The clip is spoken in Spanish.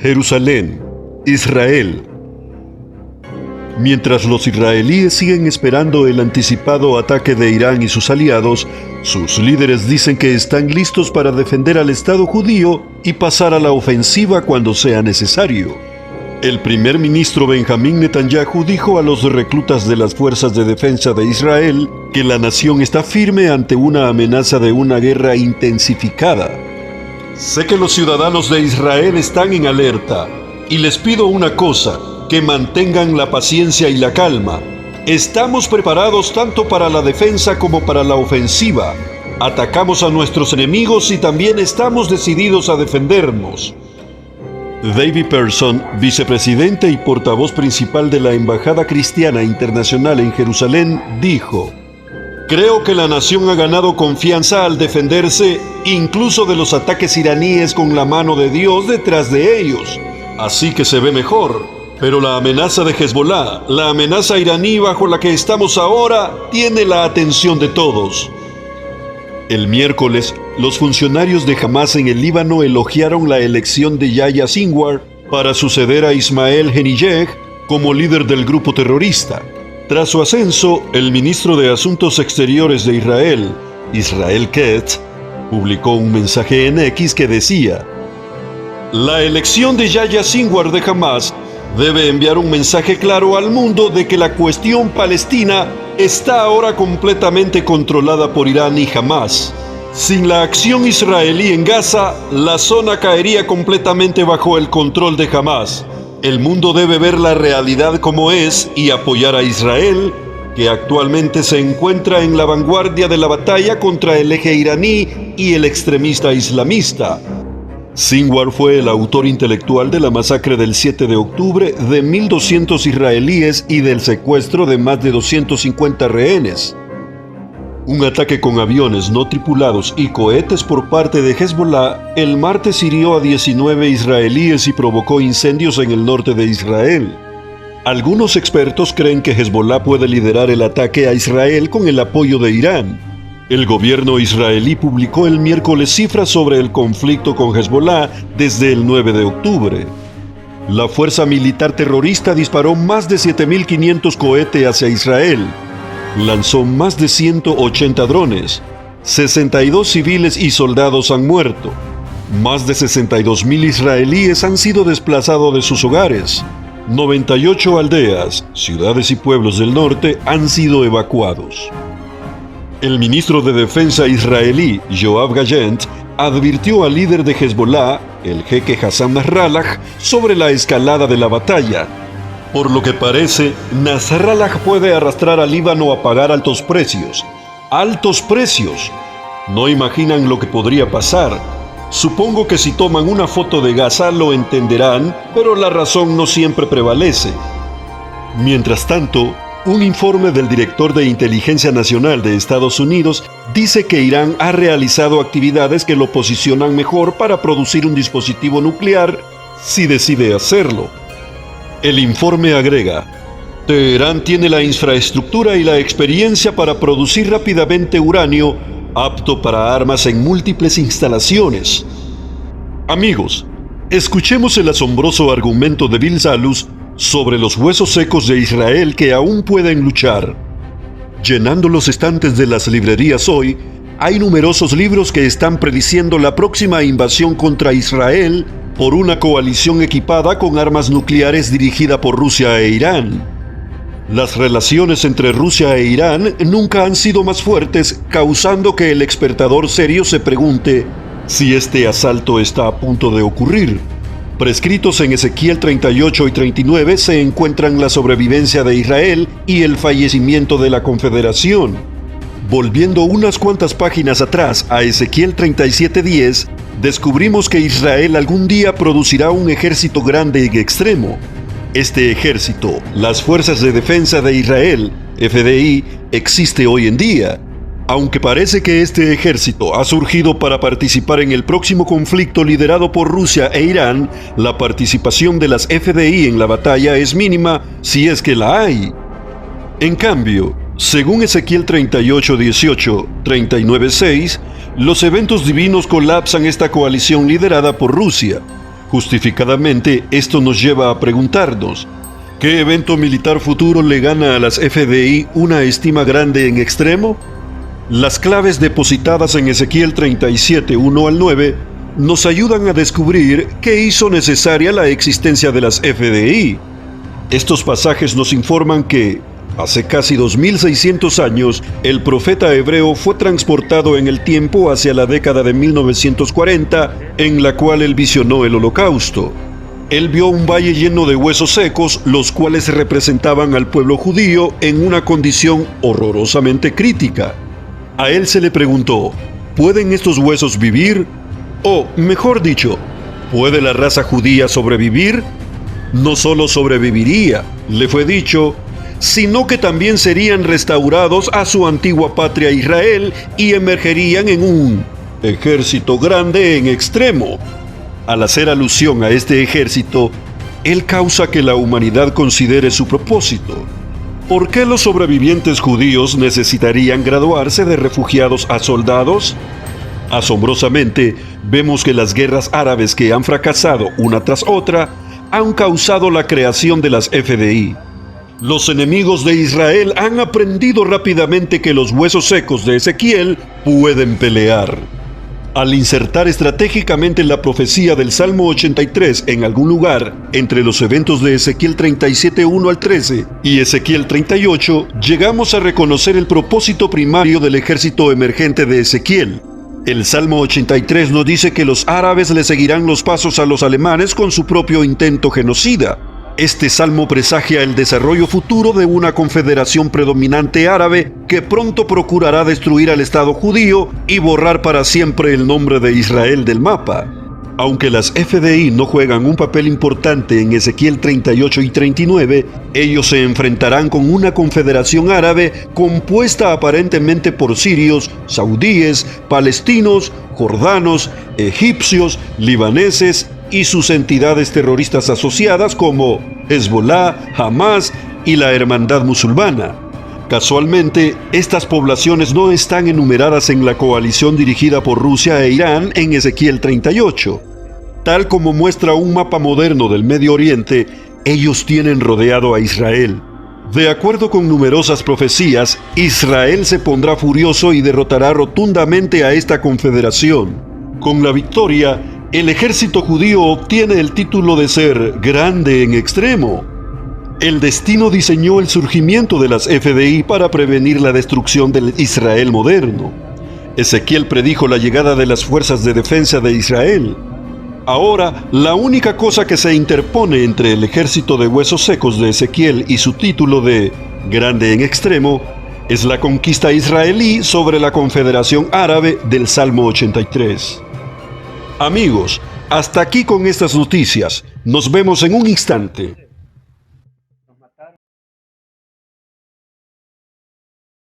Jerusalén, Israel. Mientras los israelíes siguen esperando el anticipado ataque de Irán y sus aliados, sus líderes dicen que están listos para defender al Estado judío y pasar a la ofensiva cuando sea necesario. El primer ministro Benjamín Netanyahu dijo a los reclutas de las fuerzas de defensa de Israel que la nación está firme ante una amenaza de una guerra intensificada. Sé que los ciudadanos de Israel están en alerta y les pido una cosa, que mantengan la paciencia y la calma. Estamos preparados tanto para la defensa como para la ofensiva. Atacamos a nuestros enemigos y también estamos decididos a defendernos. David Person, vicepresidente y portavoz principal de la Embajada Cristiana Internacional en Jerusalén, dijo: "Creo que la nación ha ganado confianza al defenderse incluso de los ataques iraníes con la mano de Dios detrás de ellos. Así que se ve mejor. Pero la amenaza de Hezbollah, la amenaza iraní bajo la que estamos ahora, tiene la atención de todos". El miércoles, los funcionarios de Hamas en el Líbano elogiaron la elección de Yahya Sinwar para suceder a Ismael Haniyeh como líder del grupo terrorista. Tras su ascenso, el ministro de Asuntos Exteriores de Israel, Israel Katz, publicó un mensaje en X que decía: "La elección de Yahya Sinwar de Hamas debe enviar un mensaje claro al mundo de que la cuestión palestina está ahora completamente controlada por Irán y Hamas. Sin la acción israelí en Gaza, la zona caería completamente bajo el control de Hamas. El mundo debe ver la realidad como es y apoyar a Israel, que actualmente se encuentra en la vanguardia de la batalla contra el eje iraní y el extremista islamista". Sinwar fue el autor intelectual de la masacre del 7 de octubre de 1.200 israelíes y del secuestro de más de 250 rehenes. Un ataque con aviones no tripulados y cohetes por parte de Hezbollah el martes hirió a 19 israelíes y provocó incendios en el norte de Israel. Algunos expertos creen que Hezbollah puede liderar el ataque a Israel con el apoyo de Irán. El gobierno israelí publicó el miércoles cifras sobre el conflicto con Hezbollah desde el 9 de octubre. La fuerza militar terrorista disparó más de 7.500 cohetes hacia Israel. Lanzó más de 180 drones. 62 civiles y soldados han muerto. Más de 62.000 israelíes han sido desplazados de sus hogares. 98 aldeas, ciudades y pueblos del norte han sido evacuados. El ministro de Defensa israelí, Yoav Gallant, advirtió al líder de Hezbollah, el jeque Hassan Nasrallah, sobre la escalada de la batalla. Por lo que parece, Nasrallah puede arrastrar al Líbano a pagar altos precios. ¡Altos precios! No imaginan lo que podría pasar. Supongo que si toman una foto de Gaza lo entenderán, pero la razón no siempre prevalece. Mientras tanto, un informe del director de Inteligencia Nacional de Estados Unidos dice que Irán ha realizado actividades que lo posicionan mejor para producir un dispositivo nuclear si decide hacerlo. El informe agrega: "Teherán tiene la infraestructura y la experiencia para producir rápidamente uranio apto para armas en múltiples instalaciones". Amigos, escuchemos el asombroso argumento de Bill Salus sobre los huesos secos de Israel que aún pueden luchar. Llenando los estantes de las librerías hoy, hay numerosos libros que están prediciendo la próxima invasión contra Israel por una coalición equipada con armas nucleares dirigida por Rusia e Irán. Las relaciones entre Rusia e Irán nunca han sido más fuertes, causando que el expertador serio se pregunte si este asalto está a punto de ocurrir. Prescritos en Ezequiel 38 y 39 se encuentran la sobrevivencia de Israel y el fallecimiento de la Confederación. Volviendo unas cuantas páginas atrás a Ezequiel 37:10, descubrimos que Israel algún día producirá un ejército grande y extremo. Este ejército, las Fuerzas de Defensa de Israel, FDI, existe hoy en día. Aunque parece que este ejército ha surgido para participar en el próximo conflicto liderado por Rusia e Irán, la participación de las FDI en la batalla es mínima si es que la hay. En cambio, según Ezequiel 38:18, 39:6, los eventos divinos colapsan esta coalición liderada por Rusia. Justificadamente, esto nos lleva a preguntarnos, ¿qué evento militar futuro le gana a las FDI una estima grande en extremo? Las claves depositadas en Ezequiel 37, 1 al 9, nos ayudan a descubrir qué hizo necesaria la existencia de las FDI. Estos pasajes nos informan que, hace casi 2600 años, el profeta hebreo fue transportado en el tiempo hacia la década de 1940, en la cual él visionó el Holocausto. Él vio un valle lleno de huesos secos, los cuales representaban al pueblo judío en una condición horrorosamente crítica. A él se le preguntó, ¿pueden estos huesos vivir? O, mejor dicho, ¿puede la raza judía sobrevivir? No solo sobreviviría, le fue dicho, sino que también serían restaurados a su antigua patria Israel y emergerían en un ejército grande en extremo. Al hacer alusión a este ejército, él causa que la humanidad considere su propósito. ¿Por qué los sobrevivientes judíos necesitarían graduarse de refugiados a soldados? Asombrosamente, vemos que las guerras árabes que han fracasado una tras otra han causado la creación de las FDI. Los enemigos de Israel han aprendido rápidamente que los huesos secos de Ezequiel pueden pelear. Al insertar estratégicamente la profecía del Salmo 83 en algún lugar entre los eventos de Ezequiel 37, 1 al 13 y Ezequiel 38, llegamos a reconocer el propósito primario del ejército emergente de Ezequiel. El Salmo 83 nos dice que los árabes le seguirán los pasos a los alemanes con su propio intento genocida. Este salmo presagia el desarrollo futuro de una confederación predominante árabe que pronto procurará destruir al Estado judío y borrar para siempre el nombre de Israel del mapa. Aunque las FDI no juegan un papel importante en Ezequiel 38 y 39, ellos se enfrentarán con una confederación árabe compuesta aparentemente por sirios, saudíes, palestinos, jordanos, egipcios, libaneses y sus entidades terroristas asociadas como Hezbollah, Hamas y la Hermandad Musulmana. Casualmente, estas poblaciones no están enumeradas en la coalición dirigida por Rusia e Irán en Ezequiel 38. Tal como muestra un mapa moderno del Medio Oriente, ellos tienen rodeado a Israel. De acuerdo con numerosas profecías, Israel se pondrá furioso y derrotará rotundamente a esta confederación. Con la victoria, el ejército judío obtiene el título de ser grande en extremo. El destino diseñó el surgimiento de las FDI para prevenir la destrucción del Israel moderno. Ezequiel predijo la llegada de las fuerzas de defensa de Israel. Ahora, la única cosa que se interpone entre el ejército de huesos secos de Ezequiel y su título de grande en extremo es la conquista israelí sobre la Confederación Árabe del Salmo 83. Amigos, hasta aquí con estas noticias. Nos vemos en un instante.